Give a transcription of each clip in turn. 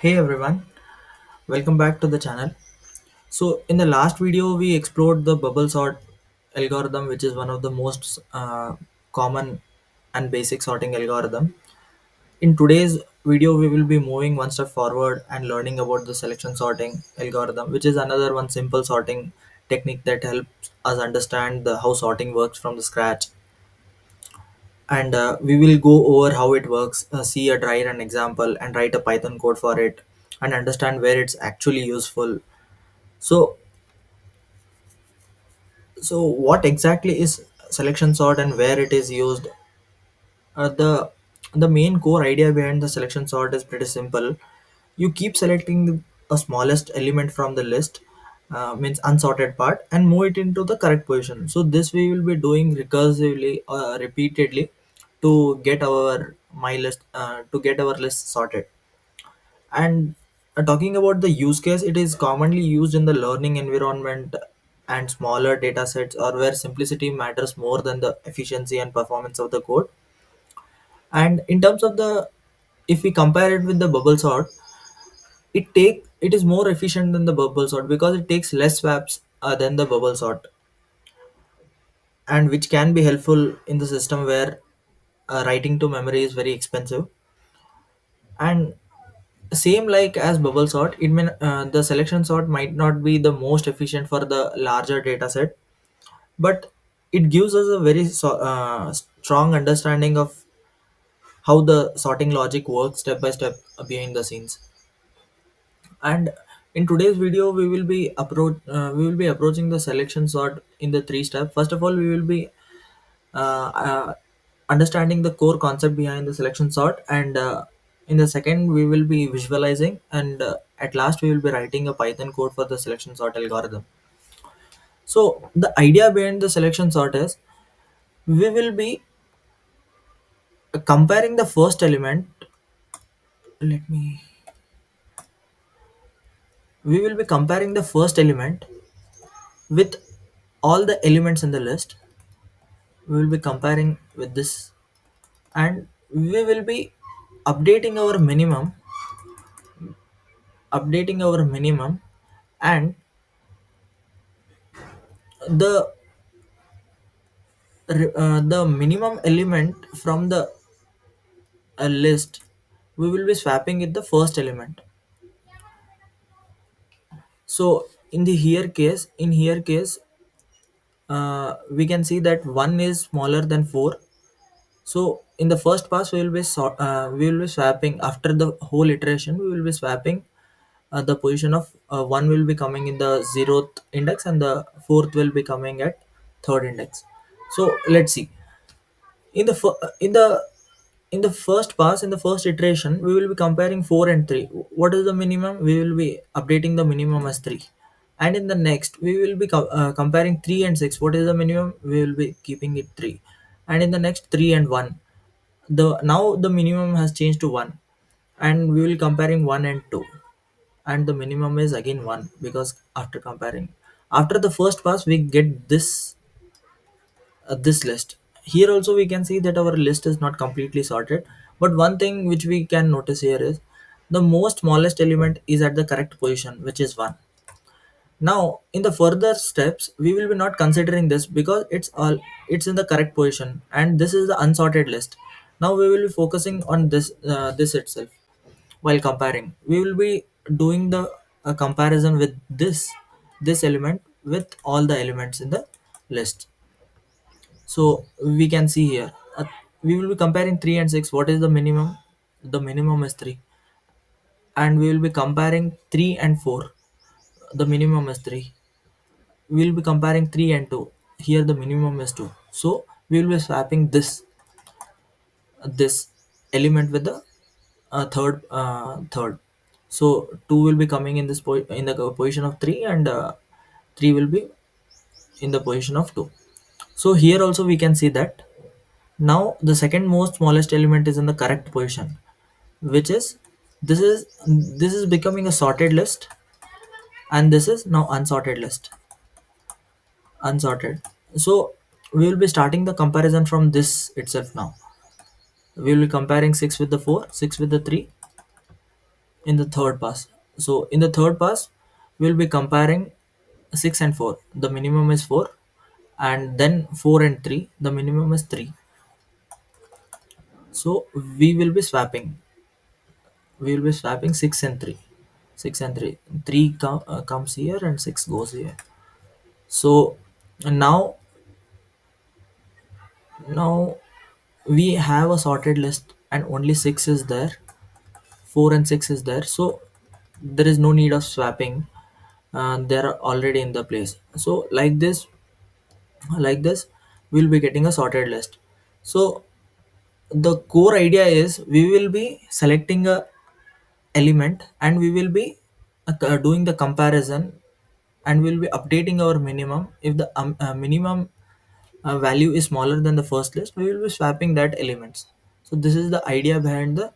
Hey everyone, welcome back to the channel. So, in the last video, we explored the bubble sort algorithm, which is one of the most common and basic sorting algorithm. In today's video, we will be moving one step forward and learning about the selection sorting algorithm, which is another one simple sorting technique that helps us understand how sorting works from the scratch. And we will go over how it works, see a dry run example, and write a Python code for it, and understand where it's actually useful. So, so what exactly is selection sort and where it is used? The main core idea behind the selection sort is pretty simple. You keep selecting the smallest element from the list, means unsorted part, and move it into the correct position. So this we will be doing recursively, repeatedly, to get our list sorted. And talking about the use case, it is commonly used in the learning environment and smaller data sets, or where simplicity matters more than the efficiency and performance of the code. And in terms of the, if we compare it with the bubble sort, it is more efficient than the bubble sort because it takes less swaps than the bubble sort, and which can be helpful in the system where writing to memory is very expensive. And same like as bubble sort, the selection sort might not be the most efficient for the larger data set, but it gives us a very strong understanding of how the sorting logic works step by step behind the scenes. And in today's video, we will be approaching the selection sort in the three steps. First of all, we will be uh, uh, understanding the core concept behind the selection sort, and in the second we will be visualizing, and at last we will be writing a Python code for the selection sort algorithm. So the idea behind the selection sort is, we will be comparing the first element. Let me We will be comparing the first element with all the elements in the list. We will be comparing with this, and we will be updating our minimum updating our minimum, and the the minimum element from the list, we will be swapping with the first element. So in here case, we can see that 1 is smaller than 4. So in the first pass, we will be swapping after the whole iteration. We will be swapping the position of 1 will be coming in the zeroth index, and the fourth will be coming at third index. So let's see. In the fir- in the first pass, in the first iteration, we will be comparing 4 and 3. What is the minimum? We will be updating the minimum as 3. And in the next, we will be comparing 3 and 6. What is the minimum? We will be keeping it 3. And in the next, 3 and 1, the now the minimum has changed to 1, and we will comparing 1 and 2, and the minimum is again 1, because after the first pass, we get this list. Here also we can see that our list is not completely sorted, but one thing which we can notice here is the most smallest element is at the correct position, which is 1. Now in the further steps, we will be not considering this because it's in the correct position, and this is the unsorted list. Now we will be focusing on this itself. While comparing, we will be doing the comparison with this element with all the elements in the list. So we can see here, we will be comparing 3 and 6. What is the minimum? The minimum is 3. And we will be comparing 3 and 4. The minimum is 3. We will be comparing 3 and 2. Here the minimum is 2. So we will be swapping this element with the third. So 2 will be coming in in the position of 3, and 3 will be in the position of 2. So here also we can see that now the second most smallest element is in the correct position, which is this is this is becoming a sorted list, and this is now unsorted. So we will be starting the comparison from this itself. Now we will be comparing 6 with the 4, 6 with the 3, in the third pass. So in the third pass, we'll be comparing 6 and 4. The minimum is 4, and then 4 and 3. The minimum is 3. So we will be swapping. We will be swapping 6 and 3. 6 and 3. 3 comes here and 6 goes here. So now now we have a sorted list and only 6 is there. 4 and 6 is there. So there is no need of swapping. They're already in the place. So like this we'll be getting a sorted list. So the core idea is we will be selecting a element and we will be doing the comparison, and we'll be updating our minimum. If the minimum value is smaller than the first list, we will be swapping that elements. So this is the idea behind the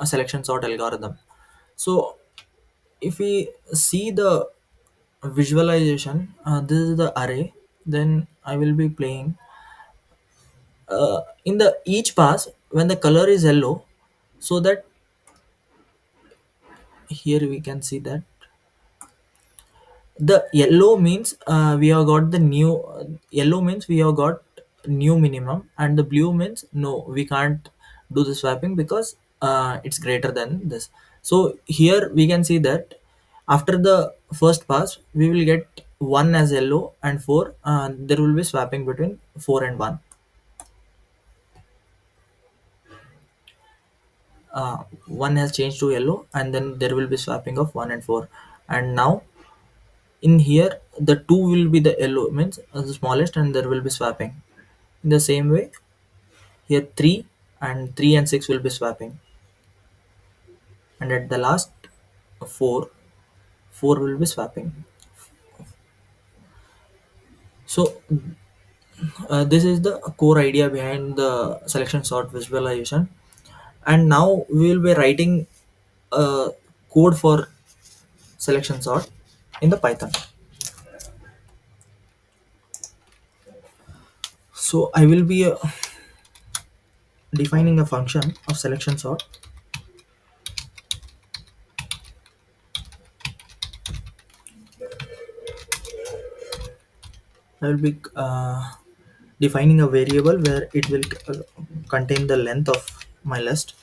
selection sort algorithm. So if we see the visualization, this is the array. Then I will be playing in the each pass when the color is yellow, so that here we can see that the yellow means we have got the new yellow means we have got new minimum, and the blue means no, we can't do the swapping because it's greater than this. So here we can see that after the first pass we will get 1 as yellow and 4, there will be swapping between 4 and 1. 1 has changed to yellow, and then there will be swapping of 1 and 4. And now in here the 2 will be the yellow means the smallest, and there will be swapping. In the same way here 3 and 3 and 6 will be swapping, and at the last 4 4 will be swapping. So this is the core idea behind the selection sort visualization. And now we will be writing a code for selection sort in the Python. So I will be defining a function of selection sort. I will be defining a variable where it will contain the length of my list.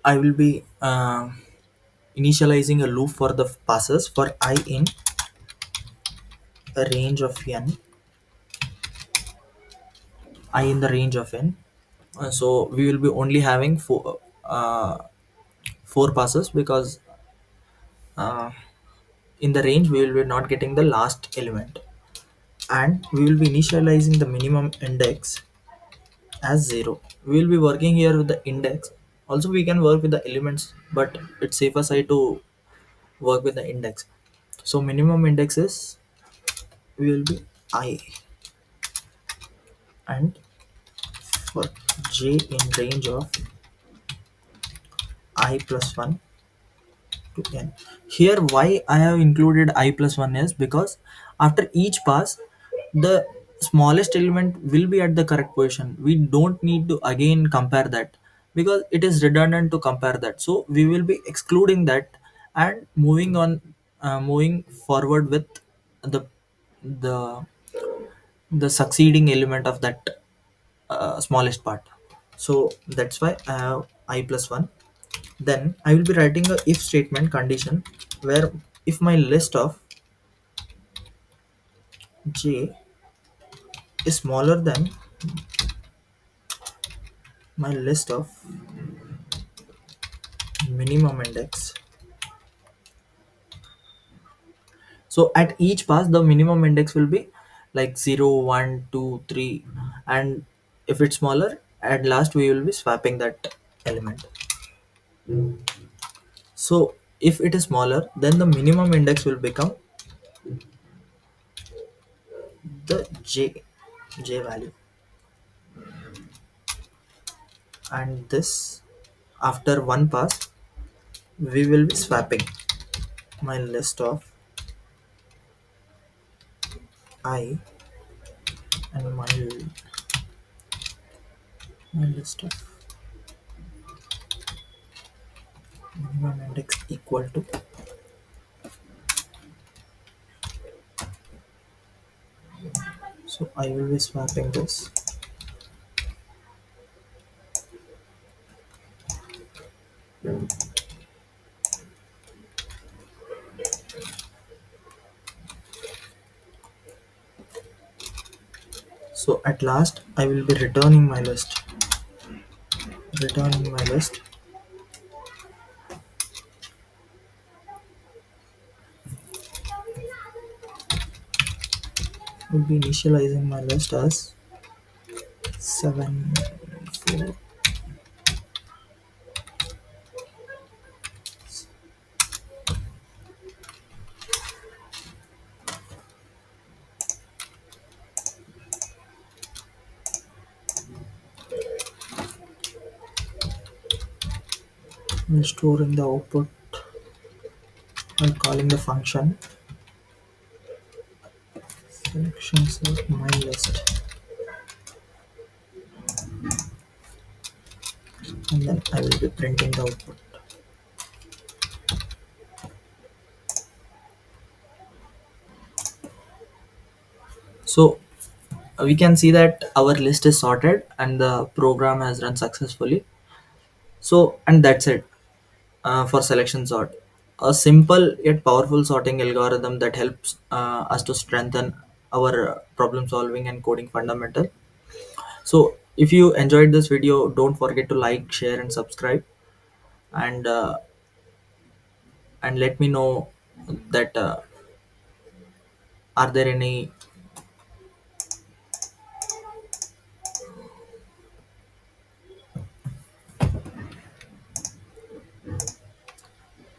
I will be initializing a loop for the passes for I in a range of n, I in the range of n. So we will be only having four passes because uh, in the range we will be not getting the last element, and we will be initializing the minimum index as 0. We will be working here with the index. Also we can work with the elements, but it's safer side to work with the index. So minimum index is we will be I, and for j in range of I plus 1 to n. Here why I have included I plus 1 is because after each pass the smallest element will be at the correct position. We don't need to again compare that because it is redundant to compare that. So we will be excluding that and moving on, moving forward with the the the succeeding element of that smallest part. So that's why I have I plus 1. Then I will be writing a if statement condition where if my list of j is smaller than my list of minimum index. So at each pass the minimum index will be like 0, 1, 2, 3, and if it's smaller at last we will be swapping that element. So if it is smaller then the minimum index will become the j value, and this after one pass we will be swapping my list of I and my list of minimum index equal to. So I will be swapping this. So at last I will be returning my list. Returning my list will be initializing my list as 7 4. Will store in the output by calling the function selections of my list, and then I will be printing the output. So we can see that our list is sorted and the program has run successfully. So and that's it for selection sort. A simple yet powerful sorting algorithm that helps us to strengthen our problem solving and coding fundamental. So if you enjoyed this video, don't forget to like, share, and subscribe, and let me know that are there any